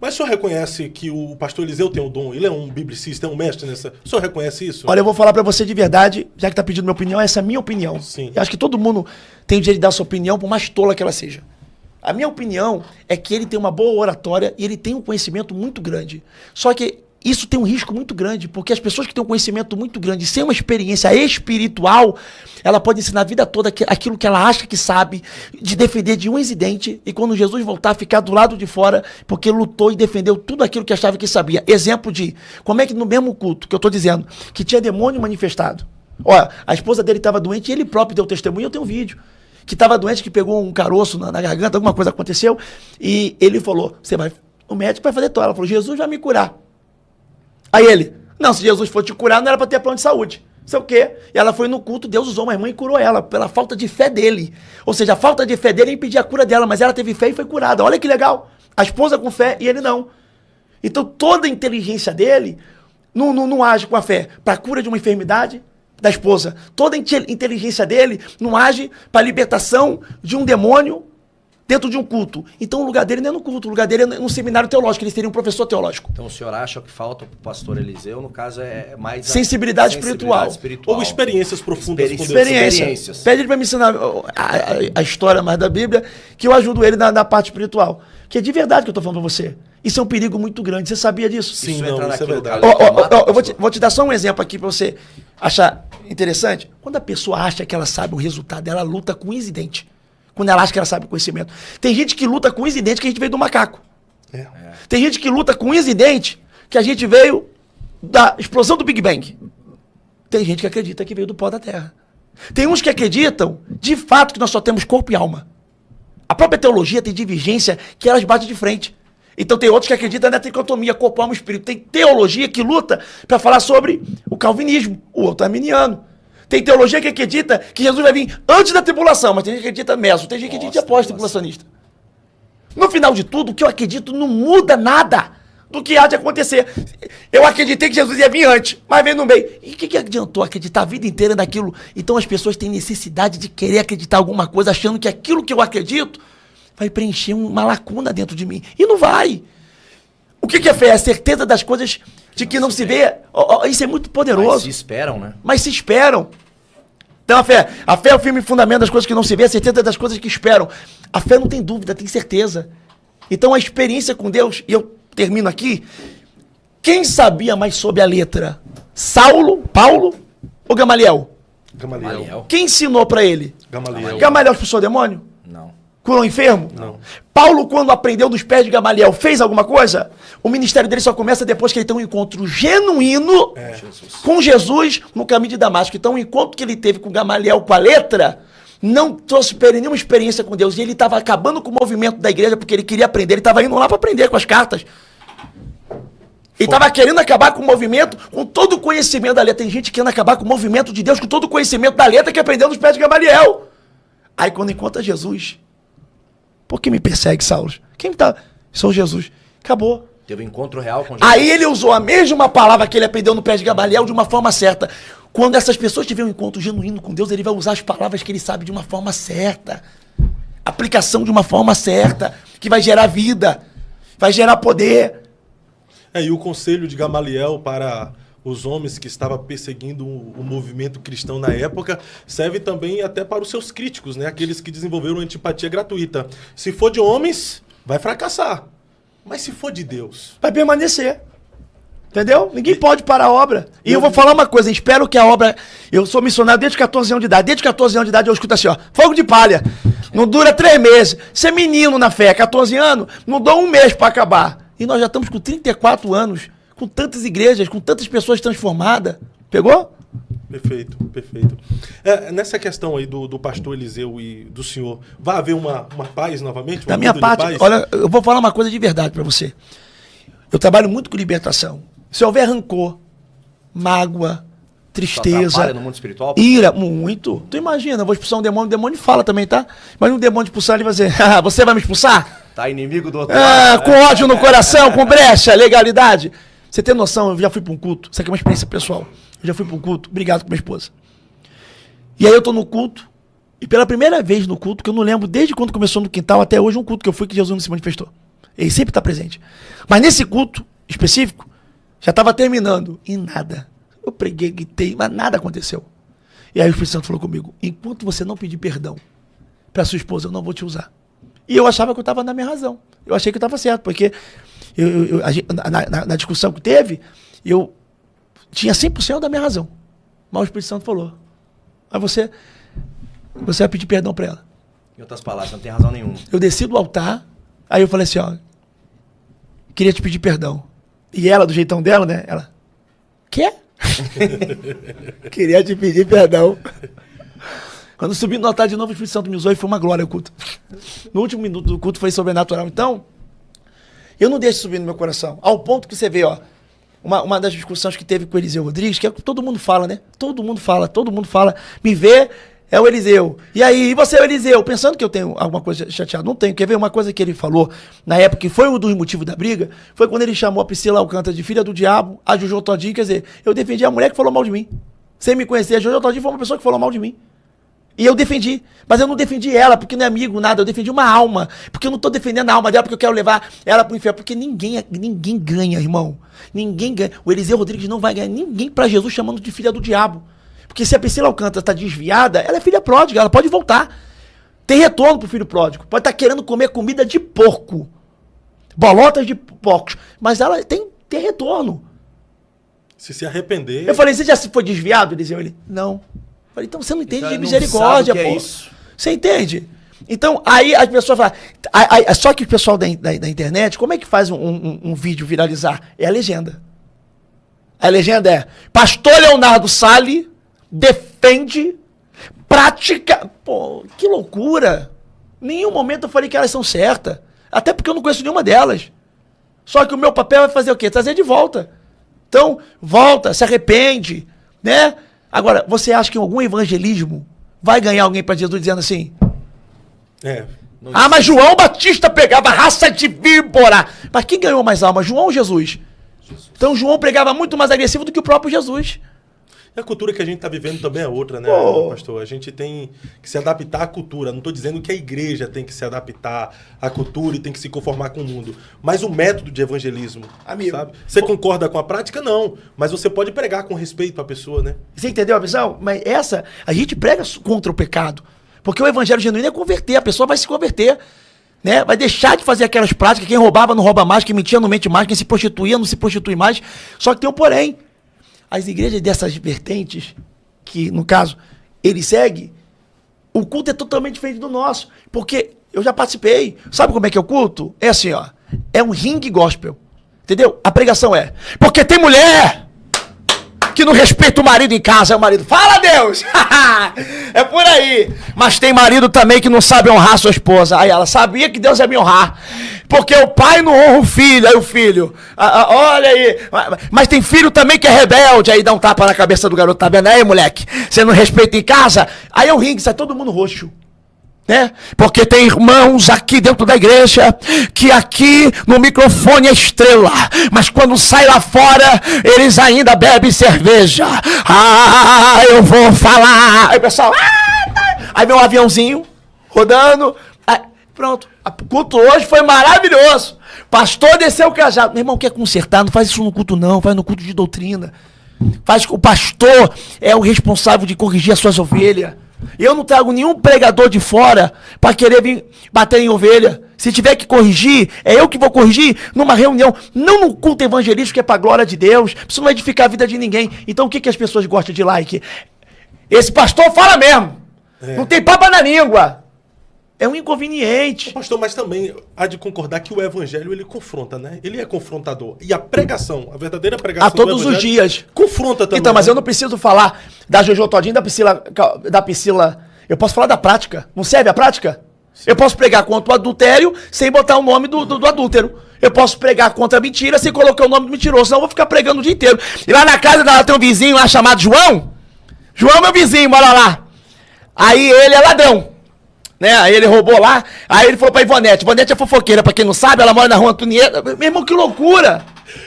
Mas o senhor reconhece que o pastor Eliseu tem o dom? Ele é um biblicista, é um mestre nessa... O senhor reconhece isso? Olha, eu vou falar pra você de verdade, já que tá pedindo minha opinião, essa é a minha opinião. Sim. Eu acho que todo mundo tem o direito de dar sua opinião, por mais tola que ela seja. A minha opinião é que ele tem uma boa oratória e ele tem um conhecimento muito grande. Só que isso tem um risco muito grande, porque as pessoas que têm um conhecimento muito grande, sem uma experiência espiritual, ela pode ensinar a vida toda aquilo que ela acha que sabe, de defender de um incidente, e quando Jesus voltar, ficar do lado de fora, porque lutou e defendeu tudo aquilo que achava que sabia. Exemplo de como é que no mesmo culto que eu estou dizendo, que tinha demônio manifestado. Olha, a esposa dele estava doente e ele próprio deu testemunho, eu tenho um vídeo. Que estava doente, que pegou um caroço na garganta, alguma coisa aconteceu, e ele falou, o médico vai fazer ela falou, Jesus vai me curar. Aí ele, não, se Jesus for te curar, não era para ter plano de saúde. Sei o quê? E ela foi no culto, Deus usou uma irmã e curou ela, pela falta de fé dele. Ou seja, a falta de fé dele impedia a cura dela, mas ela teve fé e foi curada. Olha que legal. A esposa com fé e ele não. Então toda a inteligência dele não age com a fé para a cura de uma enfermidade da esposa. Toda a inteligência dele não age para a libertação de um demônio dentro de um culto. Então o lugar dele não é no culto, o lugar dele é no seminário teológico, ele seria um professor teológico. Então o senhor acha que falta para o pastor Eliseu, no caso, é mais... Sensibilidade espiritual. Ou experiências profundas com Deus. Experiências. Pede ele para me ensinar a história mais da Bíblia, que eu ajudo ele na parte espiritual. Que é de verdade que eu estou falando para você. Isso é um perigo muito grande. Você sabia disso? Sim, não, isso é verdade. Eu vou te dar só um exemplo aqui para você achar interessante. Quando a pessoa acha que ela sabe o resultado, ela luta com o incidente. Quando ela acha que ela sabe o conhecimento. Tem gente que luta com o incidente que a gente veio do macaco. Tem gente que luta com o incidente que a gente veio da explosão do Big Bang. Tem gente que acredita que veio do pó da Terra. Tem uns que acreditam, de fato, que nós só temos corpo e alma. A própria teologia tem divergência que elas batem de frente. Então tem outros que acreditam na tricotomia, corpo, alma e espírito. Tem teologia que luta para falar sobre o calvinismo, o outro arminiano. Tem teologia que acredita que Jesus vai vir antes da tribulação, mas tem gente que acredita meso, tem gente que acredita pós-tribulacionista. No final de tudo, o que eu acredito não muda nada do que há de acontecer. Eu acreditei que Jesus ia vir antes, mas veio no meio. E o que adiantou acreditar a vida inteira naquilo? Então as pessoas têm necessidade de querer acreditar alguma coisa, achando que aquilo que eu acredito vai preencher uma lacuna dentro de mim. E não vai. O que é fé? É a certeza das coisas de que não se vê. Isso é muito poderoso. Mas se esperam, né? Mas se esperam. Então a fé é o firme fundamento das coisas que não se vê, a certeza das coisas que esperam. A fé não tem dúvida, tem certeza. Então a experiência com Deus, e eu termino aqui, quem sabia mais sobre a letra? Paulo ou Gamaliel? Gamaliel. Quem ensinou para ele? Gamaliel. Gamaliel expulsou o demônio? Não. Curou o enfermo? Não. Paulo, quando aprendeu dos pés de Gamaliel, fez alguma coisa? O ministério dele só começa depois que ele tem um encontro genuíno com Jesus no caminho de Damasco. Então, o encontro que ele teve com Gamaliel, com a letra, não trouxe nenhuma experiência com Deus. E ele estava acabando com o movimento da igreja, porque ele queria aprender. Ele estava indo lá para aprender com as cartas. Ele estava querendo acabar com o movimento, com todo o conhecimento da letra. Tem gente querendo acabar com o movimento de Deus, com todo o conhecimento da letra que aprendeu nos pés de Gamaliel. Aí, quando encontra Jesus... Por que me persegue, Saulo? Quem tá? Sou Jesus. Acabou. Teve um encontro real com Jesus. Aí ele usou a mesma palavra que ele aprendeu no pé de Gamaliel de uma forma certa. Quando essas pessoas tiverem um encontro genuíno com Deus, ele vai usar as palavras que ele sabe de uma forma certa. Aplicação de uma forma certa, que vai gerar vida, vai gerar poder. E o conselho de Gamaliel para os homens que estavam perseguindo o movimento cristão na época, serve também até para os seus críticos, né? Aqueles que desenvolveram antipatia gratuita. Se for de homens, vai fracassar. Mas se for de Deus... vai permanecer. Entendeu? Ninguém pode parar a obra. E eu vou falar uma coisa, espero que a obra... Eu sou missionário desde 14 anos de idade. Desde 14 anos de idade eu escuto assim, ó, fogo de palha. Não dura 3 meses. Você é menino na fé, 14 anos, não dá 1 mês para acabar. E nós já estamos com 34 anos, com tantas igrejas, com tantas pessoas transformadas. Pegou? Perfeito, perfeito. Nessa questão aí do pastor Eliseu e do senhor, vai haver uma paz novamente? Da minha parte, olha, eu vou falar uma coisa de verdade para você. Eu trabalho muito com libertação. Se houver rancor, mágoa, tristeza, no mundo espiritual, ira, muito. Tu imagina, eu vou expulsar um demônio, o demônio fala também, tá? Mas um demônio expulsar, ele vai dizer, você vai me expulsar? Tá inimigo do outro lado. Com ódio no coração, com brecha, legalidade. Você tem noção, eu já fui para um culto, isso aqui é uma experiência pessoal. Eu já fui para um culto, obrigado com minha esposa. E aí eu tô no culto, e pela primeira vez no culto, que eu não lembro desde quando começou no quintal até hoje, um culto que eu fui que Jesus não se manifestou. Ele sempre está presente. Mas nesse culto específico, já estava terminando. E nada. Eu preguei, gritei, mas nada aconteceu. E aí o Espírito Santo falou comigo, enquanto você não pedir perdão para sua esposa, eu não vou te usar. E eu achava que eu estava na minha razão. Eu achei que eu estava certo, porque na discussão que teve, eu tinha 100% da minha razão. Mas o Espírito Santo falou, mas você vai pedir perdão para ela. Em outras palavras, não tem razão nenhuma. Eu desci do altar, aí eu falei assim, ó, queria te pedir perdão. E ela, do jeitão dela, né, ela, quê? Queria te pedir perdão. Quando eu subi no altar de novo, o Espírito Santo me usou e foi uma glória o culto. No último minuto do culto foi sobrenatural. Então, eu não deixo subir no meu coração. Ao ponto que você vê, ó, uma das discussões que teve com o Eliseu Rodrigues, que é o que todo mundo fala, né? Todo mundo fala. Me vê, é o Eliseu. E aí, e você é o Eliseu? Pensando que eu tenho alguma coisa chateada. Não tenho. Quer ver uma coisa que ele falou na época, que foi um dos motivos da briga, foi quando ele chamou a Priscila Alcântara de filha do diabo, a Jojo Todinho, quer dizer, eu defendi a mulher que falou mal de mim. Sem me conhecer, a Jojo Todinho foi uma pessoa que falou mal de mim. E eu defendi. Mas eu não defendi ela porque não é amigo, nada. Eu defendi uma alma. Porque eu não estou defendendo a alma dela porque eu quero levar ela para o inferno. Porque ninguém ganha, irmão. Ninguém ganha. O Eliseu Rodrigues não vai ganhar ninguém para Jesus chamando de filha do diabo. Porque se a Priscila Alcântara está desviada, ela é filha pródiga. Ela pode voltar. Tem retorno pro filho pródigo. Pode estar querendo comer comida de porco. Bolotas de porcos. Mas ela tem retorno. Se arrepender... Eu falei, você já foi desviado, Eliseu? Ele, não. Eu falei, então você não entende então, de misericórdia, pô. É isso. Você entende? Então, aí as pessoas falam... Só que o pessoal da internet, como é que faz um vídeo viralizar? É a legenda. A legenda é, Pastor Leonardo Salles defende prática... Pô, que loucura. Em nenhum momento eu falei que elas são certas. Até porque eu não conheço nenhuma delas. Só que o meu papel é fazer o quê? Trazer de volta. Então, volta, se arrepende, né? Agora, você acha que em algum evangelismo vai ganhar alguém para Jesus dizendo assim? Mas João Batista pegava raça de víbora. Mas quem ganhou mais alma, João ou Jesus? Então João pregava muito mais agressivo do que o próprio Jesus. E a cultura que a gente está vivendo também é outra, né, pastor? A gente tem que se adaptar à cultura. Não estou dizendo que a igreja tem que se adaptar à cultura e tem que se conformar com o mundo. Mas o método de evangelismo, amigo, sabe? Você concorda com a prática? Não. Mas você pode pregar com respeito à pessoa, né? Você entendeu a visão? Mas a gente prega contra o pecado. Porque o evangelho genuíno é converter. A pessoa vai se converter. Né? Vai deixar de fazer aquelas práticas. Quem roubava não rouba mais. Quem mentia não mente mais. Quem se prostituía não se prostitui mais. Só que tem um porém. As igrejas dessas vertentes, que no caso ele segue, o culto é totalmente diferente do nosso. Porque eu já participei. Sabe como é que é o culto? É assim, ó. É um ringue gospel. Entendeu? A pregação é. Porque tem mulher que não respeita o marido em casa. É o marido. Fala, Deus! É por aí. Mas tem marido também que não sabe honrar sua esposa. Aí ela sabia que Deus ia me honrar. Porque o pai não honra o filho. Aí o filho, olha aí. Mas tem filho também que é rebelde. Aí dá um tapa na cabeça do garoto. Tá vendo aí, moleque? Você não respeita em casa? Aí o ringue sai todo mundo roxo. Né? Porque tem irmãos aqui dentro da igreja que aqui no microfone é estrela, mas quando sai lá fora eles ainda bebem cerveja. Eu vou falar. Aí o pessoal, aí vem um aviãozinho rodando. Aí, pronto, o culto hoje foi maravilhoso. Pastor desceu o cajado. Meu irmão, quer consertar? Não faz isso no culto não, faz no culto de doutrina. O pastor é o responsável de corrigir as suas ovelhas. Eu não trago nenhum pregador de fora para querer vir bater em ovelha. Se tiver que corrigir, é eu que vou corrigir numa reunião, não no culto evangelístico que é para a glória de Deus. Isso não vai edificar a vida de ninguém. Então o que as pessoas gostam de like? Esse pastor fala mesmo. Não tem papo na língua. É um inconveniente. Pastor, mas também há de concordar que o evangelho ele confronta, né? Ele é confrontador. E a pregação, a verdadeira pregação a todos os dias. Confronta também. Então, mas eu não preciso falar da Jojo Todinho, da Priscila. Eu posso falar da prática. Não serve a prática? Sim. Eu posso pregar contra o adultério sem botar o nome do adúltero. Eu posso pregar contra a mentira sem colocar o nome do mentiroso. Senão eu vou ficar pregando o dia inteiro. E lá na casa dela tem um vizinho lá chamado João. João é meu vizinho, mora lá. Aí ele é ladrão. Né? Aí ele roubou lá, aí ele falou pra Ivonete. Ivonete é fofoqueira, pra quem não sabe, ela mora na rua Antonieta. Meu irmão, que loucura!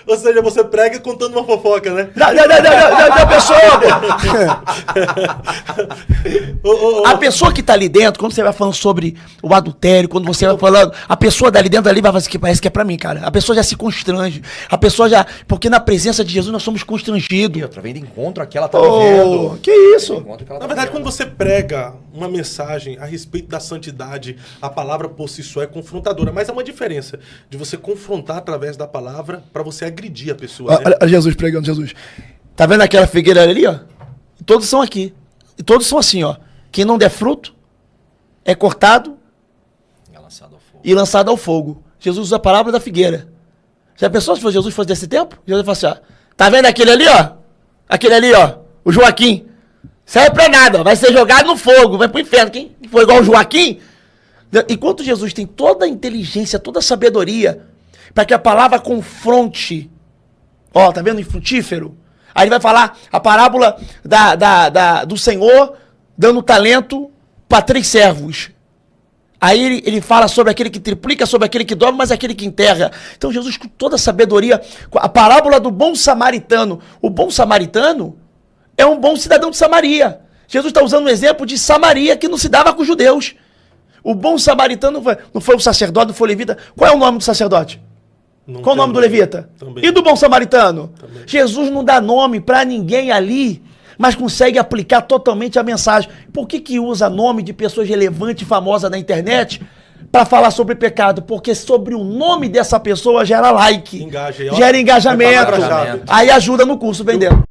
Ou seja, você prega contando uma fofoca, né? Da pessoa! A pessoa que tá ali dentro, quando você vai falando sobre o adultério, quando você vai falando, a pessoa dali dentro ali vai fazer que parece que é pra mim, cara. A pessoa já se constrange. A pessoa já. Porque na presença de Jesus nós somos constrangidos. E outra, vem de encontro aqui, ela tá vivendo. Que isso? Na verdade, quando você prega uma mensagem a respeito da santidade, a palavra por si só é confrontadora. Mas há uma diferença de você confrontar através da palavra para você agredir a pessoa. Né? Olha Jesus pregando, Jesus. Tá vendo aquela figueira ali, ó? Todos são aqui. E todos são assim, ó. Quem não der fruto é cortado e lançado ao fogo. Jesus usa a parábola da figueira. Já pensou se Jesus fosse desse tempo? Jesus fala assim, ó. Tá vendo aquele ali, ó? Aquele ali, ó. O Joaquim. Serve pra nada, ó. Vai ser jogado no fogo, vai pro inferno. Quem foi igual o Joaquim? Enquanto Jesus tem toda a inteligência, toda a sabedoria, para que a palavra confronte. Ó, tá vendo? Infrutífero. Aí ele vai falar a parábola do Senhor dando talento para 3 servos. Aí ele fala sobre aquele que triplica, sobre aquele que dorme, mas aquele que enterra. Então Jesus, com toda a sabedoria, a parábola do bom samaritano. O bom samaritano é um bom cidadão de Samaria. Jesus está usando um exemplo de Samaria que não se dava com os judeus. O bom samaritano não foi o sacerdote, não foi o levita. Qual é o nome do sacerdote? Qual o nome do levita? Também. E do bom samaritano? Também. Jesus não dá nome para ninguém ali, mas consegue aplicar totalmente a mensagem. Por que usa nome de pessoas relevantes e famosas na internet para falar sobre pecado? Porque sobre o nome dessa pessoa gera like, Engaja, gera é engajamento, palavra-chave. aí ajuda no curso vendendo.